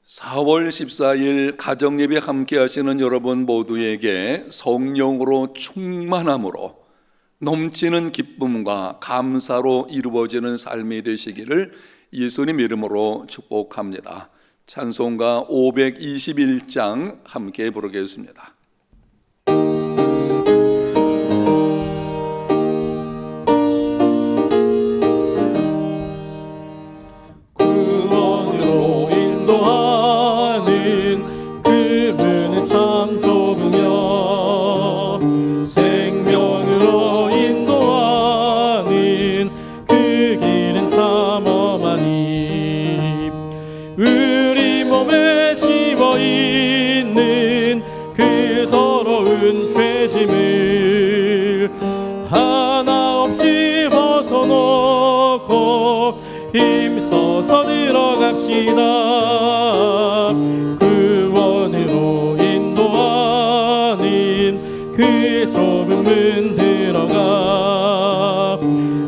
4월 14일 가정예배 함께 하시는 여러분 모두에게 성령으로 충만함으로 넘치는 기쁨과 감사로 이루어지는 삶이 되시기를 예수님 이름으로 축복합니다. 찬송가 521장 함께 부르겠습니다. 우리 몸에 지워있는 그 더러운 죄짐을 하나 없이 벗어놓고 힘써서 들어갑시다. 구원으로 인도하는 그 좁은 문 들어가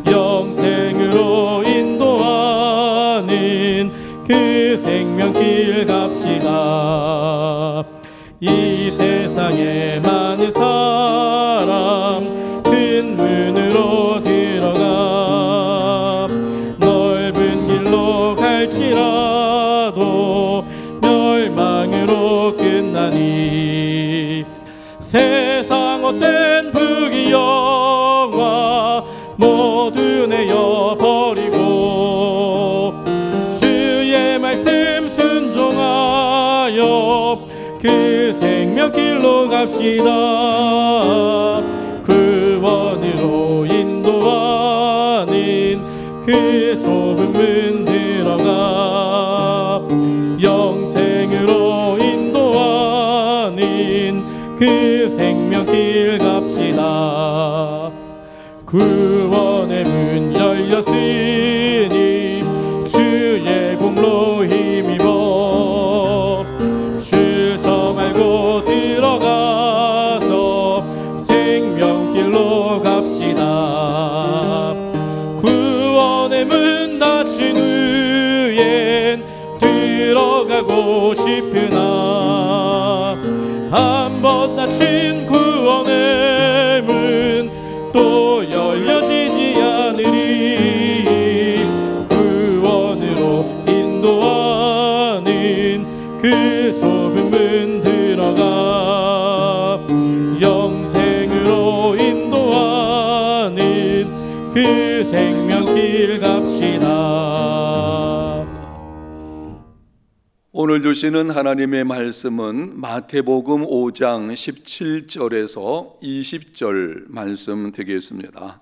영생으로 인도하는 그 생명길 갑시다. 이 세상에 많은 사람 큰 문으로 들어가 넓은 길로 갈지라도 멸망으로 끝나니 세상 헛된 부귀영화 모두 내어버리고 주의 말씀 순종하여 그 생명길로 갑시다. 구원으로 인도하는 그 좁은 문 들어가 영생으로 인도하는 그 생명길 갑시다. 구원의 문 열렸으니 주의 공로 힘입어 주 정 알고 들어가서 생명길로 갑시다. 구원의 문 닫힌 후엔 들어가고 싶으나 한번 닫힌 구원의 문 또 열려지지 않으리. 구원으로 인도하는 그 좁은 문 들어가 영생으로 인도하는 그 생명길 갑시다. 오늘 주시는 하나님의 말씀은 마태복음 5장 17절에서 20절 말씀 되겠습니다.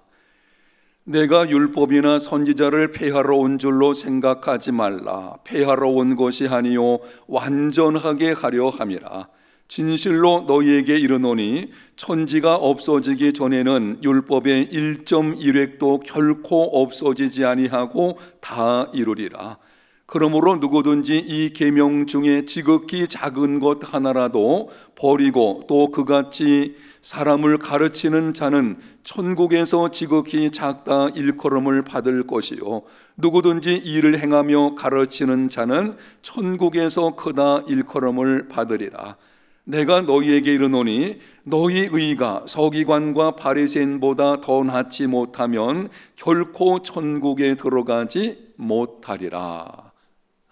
내가 율법이나 선지자를 폐하러 온 줄로 생각하지 말라. 폐하러 온 것이 아니요 완전하게 하려 함이라. 진실로 너희에게 이르노니 천지가 없어지기 전에는 율법의 1.1획도 결코 없어지지 아니하고 다 이루리라. 그러므로 누구든지 이 계명 중에 지극히 작은 것 하나라도 버리고 또 그같이 사람을 가르치는 자는 천국에서 지극히 작다 일컬음을 받을 것이요 누구든지 이를 행하며 가르치는 자는 천국에서 크다 일컬음을 받으리라. 내가 너희에게 이르노니 너희 의가 서기관과 바리새인보다 더 낫지 못하면 결코 천국에 들어가지 못하리라.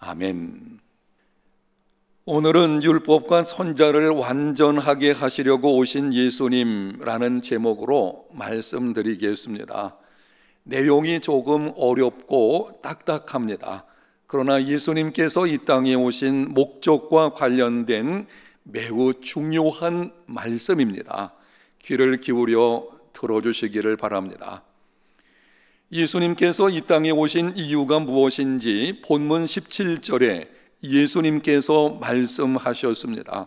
아멘. 오늘은 율법과 선지자를 완전하게 하시려고 오신 예수님이라는 제목으로 말씀드리겠습니다. 내용이 조금 어렵고 딱딱합니다. 그러나 예수님께서 이 땅에 오신 목적과 관련된 매우 중요한 말씀입니다. 귀를 기울여 들어주시기를 바랍니다. 예수님께서 이 땅에 오신 이유가 무엇인지 본문 17절에 예수님께서 말씀하셨습니다.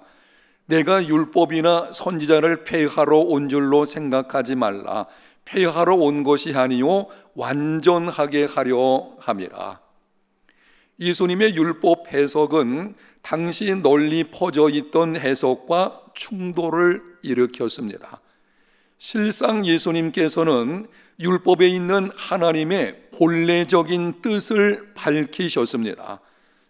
내가 율법이나 선지자를 폐하러 온 줄로 생각하지 말라. 폐하러 온 것이 아니요 완전하게 하려 함이라. 예수님의 율법 해석은 당시 널리 퍼져 있던 해석과 충돌을 일으켰습니다. 실상 예수님께서는 율법에 있는 하나님의 본래적인 뜻을 밝히셨습니다.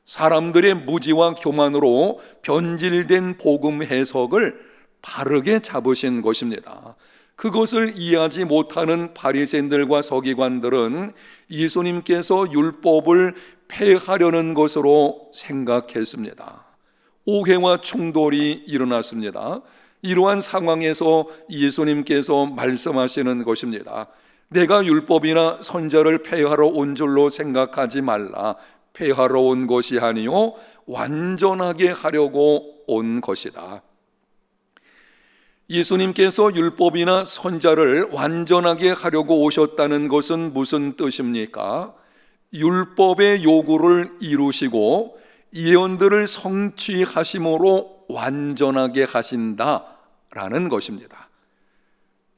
사람들의 무지와 교만으로 변질된 복음 해석을 바르게 잡으신 것입니다. 그것을 이해하지 못하는 바리새인들과 서기관들은 예수님께서 율법을 폐하려는 것으로 생각했습니다. 오해와 충돌이 일어났습니다. 이러한 상황에서 예수님께서 말씀하시는 것입니다. 내가 율법이나 선지자를 폐하러 온 줄로 생각하지 말라. 폐하러 온 것이 아니요 완전하게 하려고 온 것이다. 예수님께서 율법이나 선지자를 완전하게 하려고 오셨다는 것은 무슨 뜻입니까? 율법의 요구를 이루시고 예언들을 성취하심으로 완전하게 하신다라는 것입니다.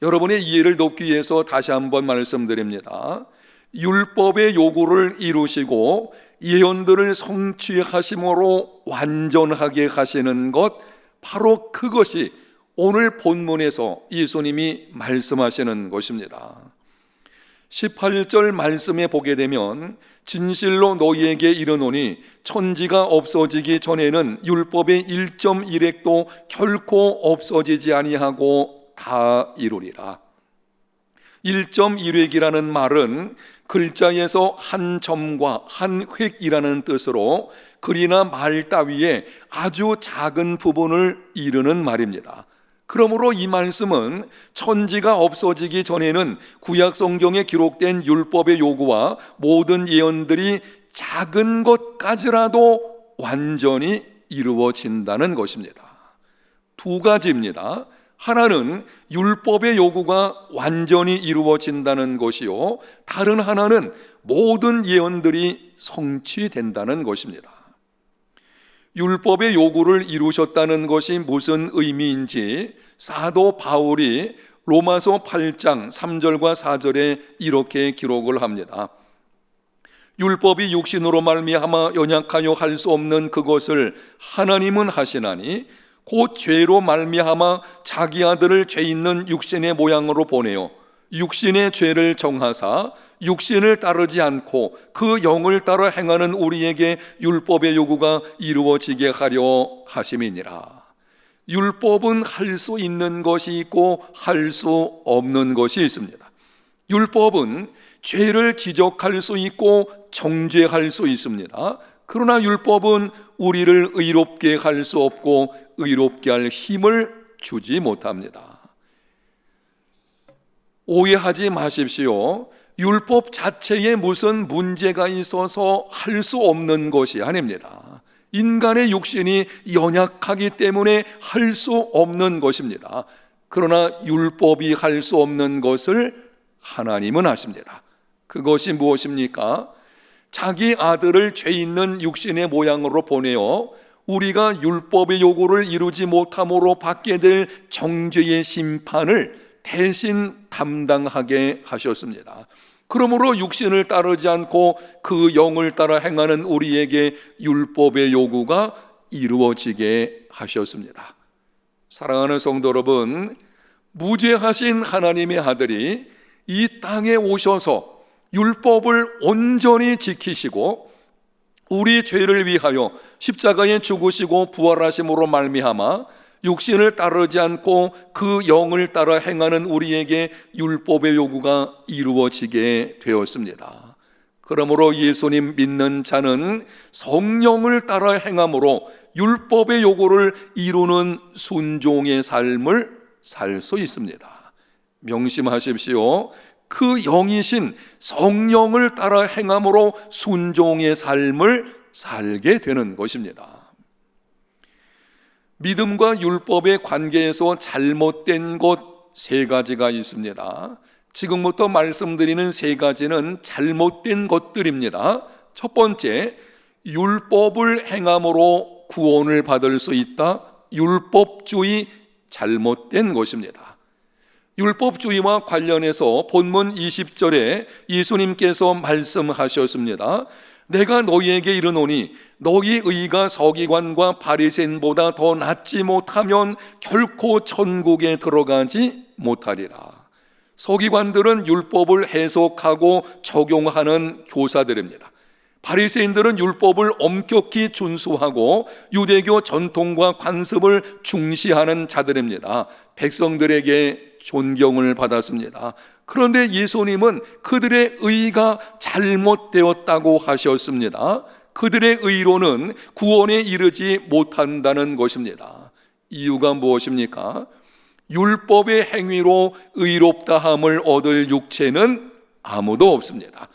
여러분의 이해를 돕기 위해서 다시 한번 말씀드립니다. 율법의 요구를 이루시고 예언들을 성취하심으로 완전하게 하시는 것, 바로 그것이 오늘 본문에서 예수님이 말씀하시는 것입니다. 18절 말씀에 보게 되면 진실로 너희에게 이르노니 천지가 없어지기 전에는 율법의 1.1획도 결코 없어지지 아니하고 다 이루리라. 1.1획이라는 말은 글자에서 한 점과 한 획이라는 뜻으로 글이나 말 따위의 아주 작은 부분을 이르는 말입니다. 그러므로 이 말씀은 천지가 없어지기 전에는 구약 성경에 기록된 율법의 요구와 모든 예언들이 작은 것까지라도 완전히 이루어진다는 것입니다. 두 가지입니다. 하나는 율법의 요구가 완전히 이루어진다는 것이요, 다른 하나는 모든 예언들이 성취된다는 것입니다. 율법의 요구를 이루셨다는 것이 무슨 의미인지 사도 바울이 로마서 8장 3절과 4절에 이렇게 기록을 합니다. 율법이 육신으로 말미암아 연약하여 할 수 없는 그것을 하나님은 하시나니 곧 죄로 말미암아 자기 아들을 죄 있는 육신의 모양으로 보내어 육신의 죄를 정하사 육신을 따르지 않고 그 영을 따라 행하는 우리에게 율법의 요구가 이루어지게 하려 하심이니라. 율법은 할 수 있는 것이 있고 할 수 없는 것이 있습니다. 율법은 죄를 지적할 수 있고 정죄할 수 있습니다. 그러나 율법은 우리를 의롭게 할 수 없고 의롭게 할 힘을 주지 못합니다. 오해하지 마십시오. 율법 자체에 무슨 문제가 있어서 할 수 없는 것이 아닙니다. 인간의 육신이 연약하기 때문에 할 수 없는 것입니다. 그러나 율법이 할 수 없는 것을 하나님은 하십니다. 그것이 무엇입니까? 자기 아들을 죄 있는 육신의 모양으로 보내어 우리가 율법의 요구를 이루지 못함으로 받게 될 정죄의 심판을 대신 담당하게 하셨습니다. 그러므로 육신을 따르지 않고 그 영을 따라 행하는 우리에게 율법의 요구가 이루어지게 하셨습니다. 사랑하는 성도 여러분, 무죄하신 하나님의 아들이 이 땅에 오셔서 율법을 온전히 지키시고 우리 죄를 위하여 십자가에 죽으시고 부활하심으로 말미암아 육신을 따르지 않고 그 영을 따라 행하는 우리에게 율법의 요구가 이루어지게 되었습니다. 그러므로 예수님 믿는 자는 성령을 따라 행함으로 율법의 요구를 이루는 순종의 삶을 살 수 있습니다. 명심하십시오. 그 영이신 성령을 따라 행함으로 순종의 삶을 살게 되는 것입니다. 믿음과 율법의 관계에서 잘못된 것 세 가지가 있습니다. 지금부터 말씀드리는 세 가지는 잘못된 것들입니다. 첫 번째, 율법을 행함으로 구원을 받을 수 있다. 율법주의, 잘못된 것입니다. 율법주의와 관련해서 본문 20절에 예수님께서 말씀하셨습니다. 내가 너희에게 이르노니 너희 의가 서기관과 바리새인보다 더 낫지 못하면 결코 천국에 들어가지 못하리라. 서기관들은 율법을 해석하고 적용하는 교사들입니다. 바리새인들은 율법을 엄격히 준수하고 유대교 전통과 관습을 중시하는 자들입니다. 백성들에게 존경을 받았습니다. 그런데 예수님은 그들의 의가 잘못되었다고 하셨습니다. 그들의 의로는 구원에 이르지 못한다는 것입니다. 이유가 무엇입니까? 율법의 행위로 의롭다함을 얻을 육체는 아무도 없습니다.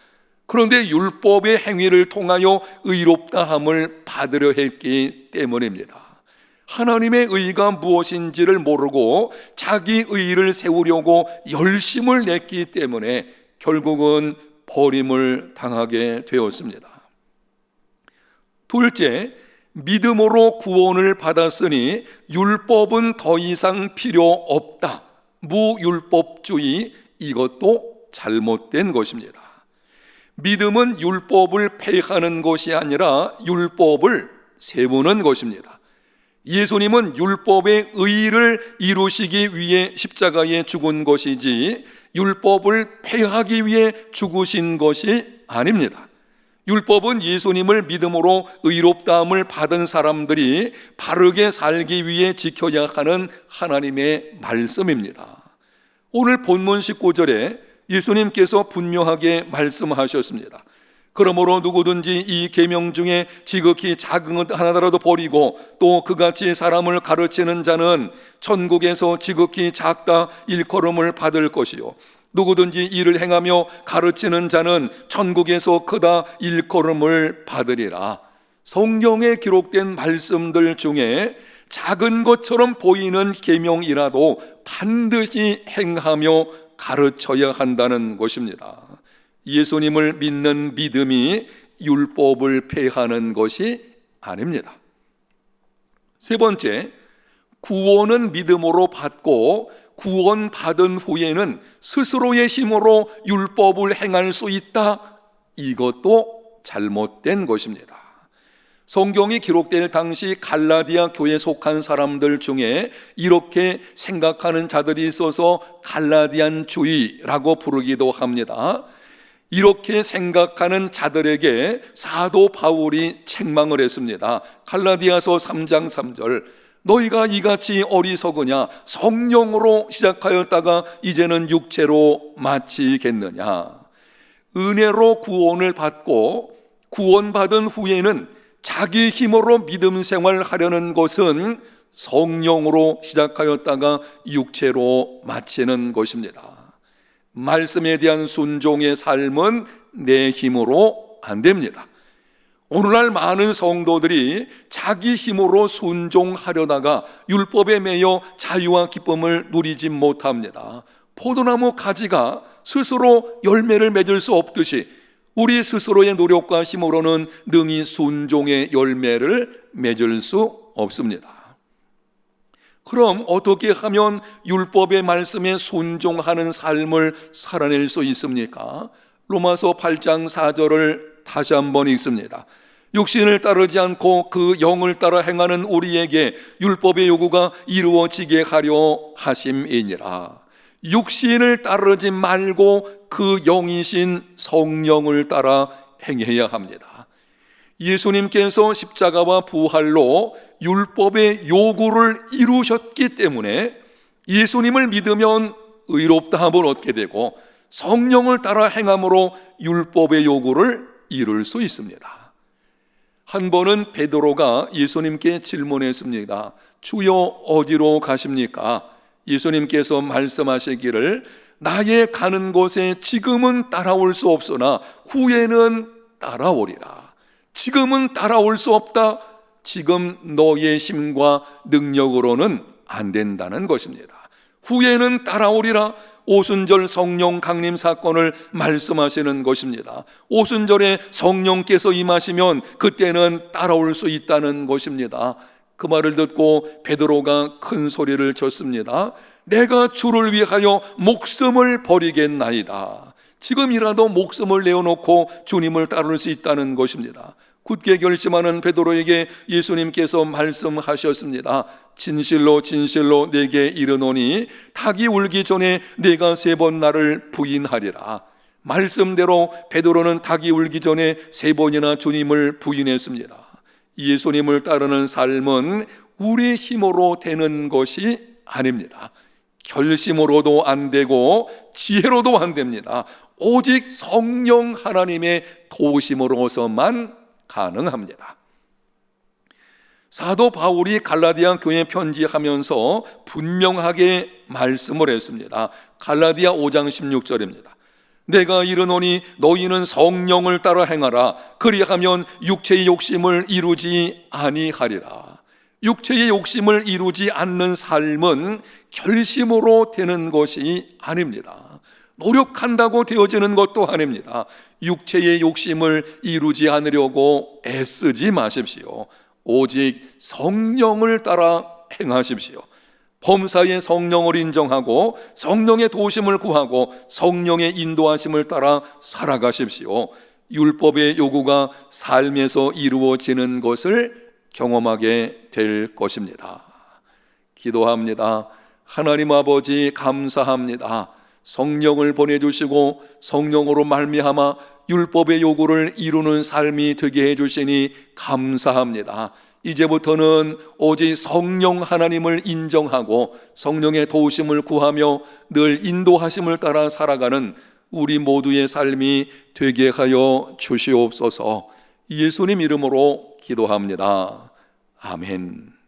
그런데 율법의 행위를 통하여 의롭다함을 받으려 했기 때문입니다. 하나님의 의가 무엇인지를 모르고 자기 의를 세우려고 열심을 냈기 때문에 결국은 버림을 당하게 되었습니다. 둘째, 믿음으로 구원을 받았으니 율법은 더 이상 필요 없다. 무율법주의, 이것도 잘못된 것입니다. 믿음은 율법을 폐하는 것이 아니라 율법을 세우는 것입니다. 예수님은 율법의 의를 이루시기 위해 십자가에 죽은 것이지 율법을 폐하기 위해 죽으신 것이 아닙니다. 율법은 예수님을 믿음으로 의롭다함을 받은 사람들이 바르게 살기 위해 지켜야 하는 하나님의 말씀입니다. 오늘 본문 19절에 예수님께서 분명하게 말씀하셨습니다. 그러므로 누구든지 이 계명 중에 지극히 작은 것 하나라도 버리고 또 그같이 사람을 가르치는 자는 천국에서 지극히 작다 일컬음을 받을 것이요 누구든지 이를 행하며 가르치는 자는 천국에서 크다 일컬음을 받으리라. 성경에 기록된 말씀들 중에 작은 것처럼 보이는 계명이라도 반드시 행하며 가르쳐야 한다는 것입니다. 예수님을 믿는 믿음이 율법을 폐하는 것이 아닙니다. 세 번째, 구원은 믿음으로 받고 구원받은 후에는 스스로의 힘으로 율법을 행할 수 있다. 이것도 잘못된 것입니다. 성경이 기록될 당시 갈라디아 교회에 속한 사람들 중에 이렇게 생각하는 자들이 있어서 갈라디안주의라고 부르기도 합니다. 이렇게 생각하는 자들에게 사도 바울이 책망을 했습니다. 갈라디아서 3장 3절, 너희가 이같이 어리석으냐? 성령으로 시작하였다가 이제는 육체로 마치겠느냐? 은혜로 구원을 받고 구원받은 후에는 자기 힘으로 믿음 생활하려는 것은 성령으로 시작하였다가 육체로 마치는 것입니다. 말씀에 대한 순종의 삶은 내 힘으로 안 됩니다. 오늘날 많은 성도들이 자기 힘으로 순종하려다가 율법에 매여 자유와 기쁨을 누리지 못합니다. 포도나무 가지가 스스로 열매를 맺을 수 없듯이 우리 스스로의 노력과 힘으로는 능히 순종의 열매를 맺을 수 없습니다. 그럼 어떻게 하면 율법의 말씀에 순종하는 삶을 살아낼 수 있습니까? 로마서 8장 4절을 다시 한번 읽습니다. 육신을 따르지 않고 그 영을 따라 행하는 우리에게 율법의 요구가 이루어지게 하려 하심이니라. 육신을 따르지 말고 그 영이신 성령을 따라 행해야 합니다. 예수님께서 십자가와 부활로 율법의 요구를 이루셨기 때문에 예수님을 믿으면 의롭다함을 얻게 되고 성령을 따라 행함으로 율법의 요구를 이룰 수 있습니다. 한 번은 베드로가 예수님께 질문했습니다. 주여 어디로 가십니까? 예수님께서 말씀하시기를 나의 가는 곳에 지금은 따라올 수 없으나 후에는 따라오리라. 지금은 따라올 수 없다. 지금 너의 힘과 능력으로는 안 된다는 것입니다. 후에는 따라오리라. 오순절 성령 강림 사건을 말씀하시는 것입니다. 오순절에 성령께서 임하시면 그때는 따라올 수 있다는 것입니다. 그 말을 듣고 베드로가 큰 소리를 쳤습니다. 내가 주를 위하여 목숨을 버리겠나이다. 지금이라도 목숨을 내어놓고 주님을 따를 수 있다는 것입니다. 굳게 결심하는 베드로에게 예수님께서 말씀하셨습니다. 진실로 진실로 내게 이르노니 닭이 울기 전에 내가 3번 나를 부인하리라. 말씀대로 베드로는 닭이 울기 전에 3번이나 주님을 부인했습니다. 예수님을 따르는 삶은 우리 힘으로 되는 것이 아닙니다. 결심으로도 안 되고 지혜로도 안 됩니다. 오직 성령 하나님의 도우심으로서만 가능합니다. 사도 바울이 갈라디아 교회에 편지하면서 분명하게 말씀을 했습니다. 갈라디아 5장 16절입니다. 내가 이르노니 너희는 성령을 따라 행하라. 그리하면 육체의 욕심을 이루지 아니하리라. 육체의 욕심을 이루지 않는 삶은 결심으로 되는 것이 아닙니다. 노력한다고 되어지는 것도 아닙니다. 육체의 욕심을 이루지 않으려고 애쓰지 마십시오. 오직 성령을 따라 행하십시오. 범사의 성령을 인정하고 성령의 도우심을 구하고 성령의 인도하심을 따라 살아가십시오. 율법의 요구가 삶에서 이루어지는 것을 경험하게 될 것입니다. 기도합니다. 하나님 아버지 감사합니다. 성령을 보내주시고 성령으로 말미암아 율법의 요구를 이루는 삶이 되게 해주시니 감사합니다. 이제부터는 오직 성령 하나님을 인정하고 성령의 도우심을 구하며 늘 인도하심을 따라 살아가는 우리 모두의 삶이 되게 하여 주시옵소서. 예수님 이름으로 기도합니다. 아멘.